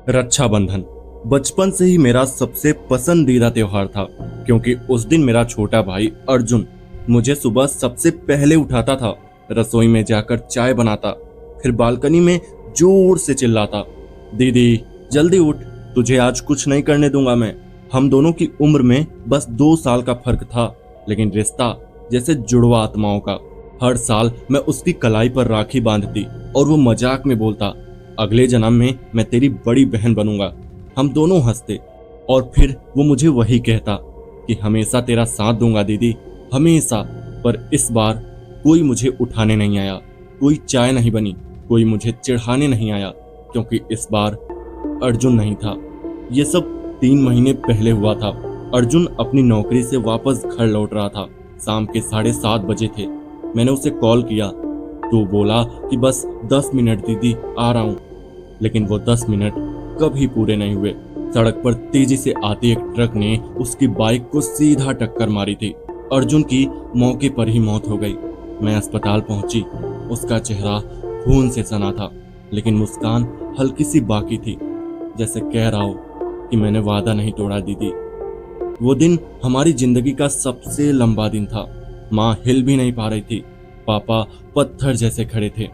रक्षाबंधन बचपन से ही मेरा सबसे पसंदीदा त्योहार था, क्योंकि उस दिन मेरा छोटा भाई अर्जुन मुझे सुबह सबसे पहले उठाता था, रसोई में जाकर चाय बनाता, फिर बालकनी में जोर से चिल्लाता, दीदी जल्दी उठ, तुझे आज कुछ नहीं करने दूंगा मैं। हम दोनों की उम्र में बस 2 साल का फर्क था, लेकिन रिश्ता जैसे जुड़वा आत्माओं का। हर साल मैं उसकी कलाई पर राखी बांधती और वो मजाक में बोलता, अगले जन्म में मैं तेरी बड़ी बहन बनूंगा। हम दोनों हंसते और फिर वो मुझे वही कहता कि हमेशा तेरा साथ दूंगा दीदी, हमेशा। पर इस बार कोई मुझे उठाने नहीं आया, कोई चाय नहीं बनी, कोई मुझे चिढ़ाने नहीं आया, क्योंकि इस बार अर्जुन नहीं था। ये सब 3 महीने पहले हुआ था। अर्जुन अपनी नौकरी से वापस घर लौट रहा था। शाम के 7:30 बजे थे। मैंने उसे कॉल किया तो बोला कि बस 10 मिनट दीदी, आ रहा हूँ। लेकिन वो 10 मिनट कभी पूरे नहीं हुए। सड़क पर तेजी से आते एक ट्रक ने उसकी बाइक को सीधा टक्कर मारी थी। अर्जुन की मौके पर ही मौत हो गई। मैं अस्पताल पहुंची। उसका चेहरा खून से सना था, लेकिन मुस्कान हल्की सी बाकी थी, जैसे कह रहा हो कि मैंने वादा नहीं तोड़ा दीदी। वो दिन हमारी जिंदगी का सबसे लंबा दिन था। माँ हिल भी नहीं पा रही थी, पापा पत्थर जैसे खड़े थे,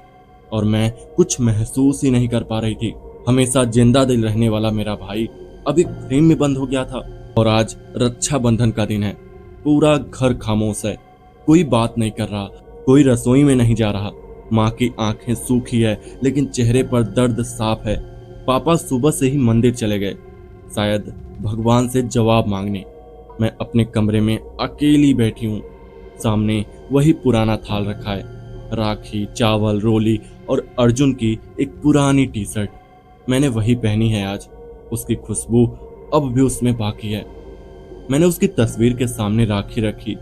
और मैं कुछ महसूस ही नहीं कर पा रही थी। हमेशा जिंदा दिल रहने वाला मेरा भाई अब एक फ्रेम में बंद हो गया था। और आज रक्षाबंधन का दिन है। पूरा घर खामोश है, कोई बात नहीं कर रहा, कोई रसोई में नहीं जा रहा। माँ की आंखें सूखी है, लेकिन चेहरे पर दर्द साफ है। पापा सुबह से ही मंदिर चले गए, शायद भगवान से जवाब मांगने। मैं अपने कमरे में अकेली बैठी हूँ। सामने वही पुराना थाल रखा है, राखी, चावल, रोली और अर्जुन की एक पुरानी टी शर्ट। मैंने वही पहनी है आज। उसकी खुशबू अब भी उसमें बाकी है। मैंने उसकी तस्वीर के सामने राखी रखी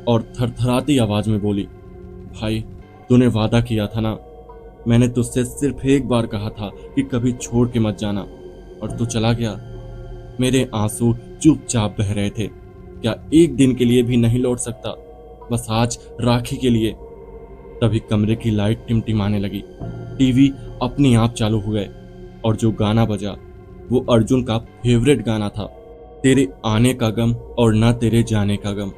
और थरथराती आवाज में बोली, भाई तूने वादा किया था ना, मैंने तुझसे सिर्फ एक बार कहा था कि कभी छोड़ के मत जाना, और तू चला गया। मेरे आंसू चुपचाप बह रहे थे। क्या एक दिन के लिए भी नहीं लौट सकता, बस आज राखी के लिए? तभी कमरे की लाइट टिमटिमाने लगी, टीवी अपने आप चालू हो गए, और जो गाना बजा वो अर्जुन का फेवरेट गाना था, तेरे आने का गम और ना तेरे जाने का गम।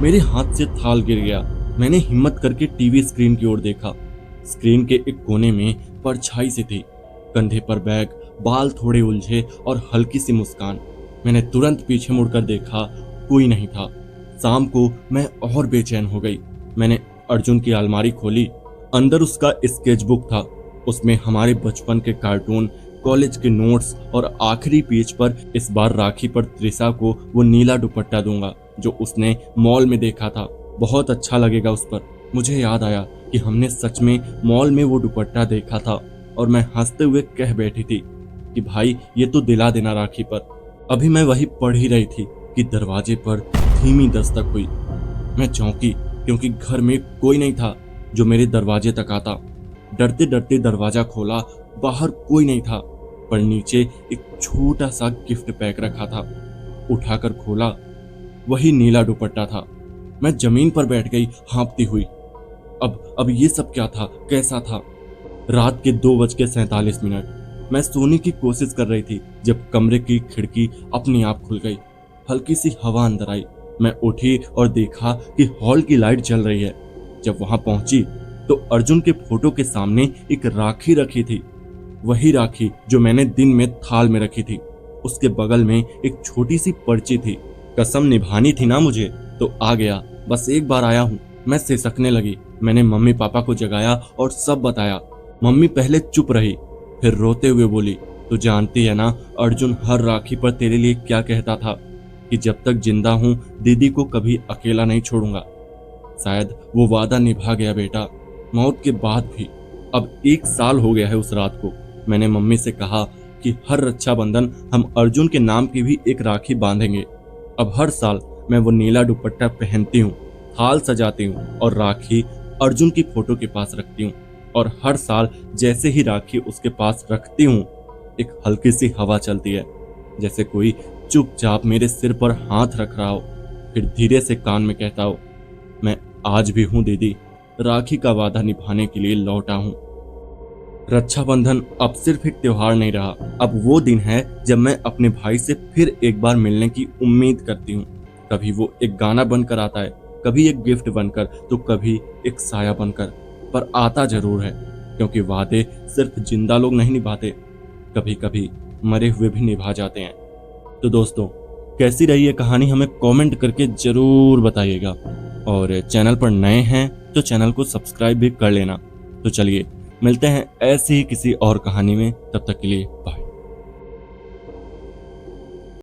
मेरे हाथ से थाल गिर गया। मैंने हिम्मत करके टीवी स्क्रीन की ओर देखा। स्क्रीन के एक कोने में परछाई सी थी, कंधे पर बैग, बाल थोड़े उलझे और हल्की सी मुस्कान। मैंने तुरंत पीछे मुड़कर देखा, कोई नहीं था। शाम को मैं और बेचैन हो गई। मैंने अर्जुन की अलमारी खोली। अंदर उसका स्केचबुक था। उसमें हमारे बचपन के कार्टून, कॉलेज के नोट्स और आखिरी पेज पर इस बार राखी पर त्रिशा को वो नीला दुपट्टा दूंगा जो उसने मॉल में देखा था। बहुत अच्छा लगेगा उस पर। मुझे याद आया कि हमने सच में मॉल में वो दुपट्टा देखा था, और मैं हंसते हुए कह बैठी थी कि भाई ये तो दिला देना राखी पर। अभी मैं वही पढ़ ही रही थी कि दरवाजे पर धीमी दस्तक हुई। मैं चौंकी, क्योंकि घर में कोई नहीं था जो मेरे दरवाजे तक आता। डरते डरते दरवाजा खोला, बाहर कोई नहीं था, पर नीचे एक छोटा सा गिफ्ट पैक रखा था। उठाकर खोला, वही नीला दुपट्टा था। मैं जमीन पर बैठ गई, हाँफती हुई। अब ये सब क्या था, कैसा था? रात के 2:47 मैं सोने की कोशिश कर रही थी जब कमरे की खिड़की अपने आप खुल गई। हल्की सी हवा अंदर आई। मैं उठी और देखा कि हॉल की लाइट जल रही है। जब वहां पहुंची तो अर्जुन के फोटो के सामने एक राखी रखी थी, वही राखी जो मैंने दिन में थाल में रखी थी। उसके बगल में एक छोटी सी पर्ची थी। कसम निभानी थी ना मुझे, तो आ गया, बस एक बार आया हूँ। मैं सिसकने लगी। मैंने मम्मी पापा को जगाया और सब बताया। मम्मी पहले चुप रही, फिर रोते हुए बोली, तू जानती है ना अर्जुन हर राखी पर तेरे लिए क्या कहता था, कि जब तक जिंदा हूँ दीदी को कभी अकेला नहीं छोड़ूंगा। शायद वो वादा निभा गया बेटा, मौत के बाद भी। अब 1 साल हो गया है उस रात को। मैंने मम्मी से कहा कि हर रक्षाबंधन हम अर्जुन के नाम की भी एक राखी बांधेंगे। अब हर साल मैं वो नीला दुपट्टा पहनती हूँ, थाल सजाती हूँ और राखी अर्जुन की फोटो के पास रखती हूँ। और हर साल जैसे ही राखी उसके पास रखती हूँ, एक हल्की सी हवा चलती है, जैसे कोई चुपचाप मेरे सिर पर हाथ रख रहा हो, फिर धीरे से कान में कहता हो, मैं आज भी हूँ दीदी, राखी का वादा निभाने के लिए लौटा हूँ। रक्षाबंधन अब सिर्फ एक त्योहार नहीं रहा, अब वो दिन है जब मैं अपने भाई से फिर एक बार मिलने की उम्मीद करती हूँ। कभी वो एक गाना बनकर आता है, कभी एक गिफ्ट बनकर, तो कभी एक साया बनकर, पर आता जरूर है, क्योंकि वादे सिर्फ जिंदा लोग नहीं निभाते, कभी कभी मरे हुए भी निभा जाते हैं। तो दोस्तों, कैसी रही ये कहानी हमें कमेंट करके जरूर बताइएगा, और चैनल पर नए हैं तो चैनल को सब्सक्राइब भी कर लेना। तो चलिए मिलते हैं ऐसी ही किसी और कहानी में, तब तक के लिए बाय।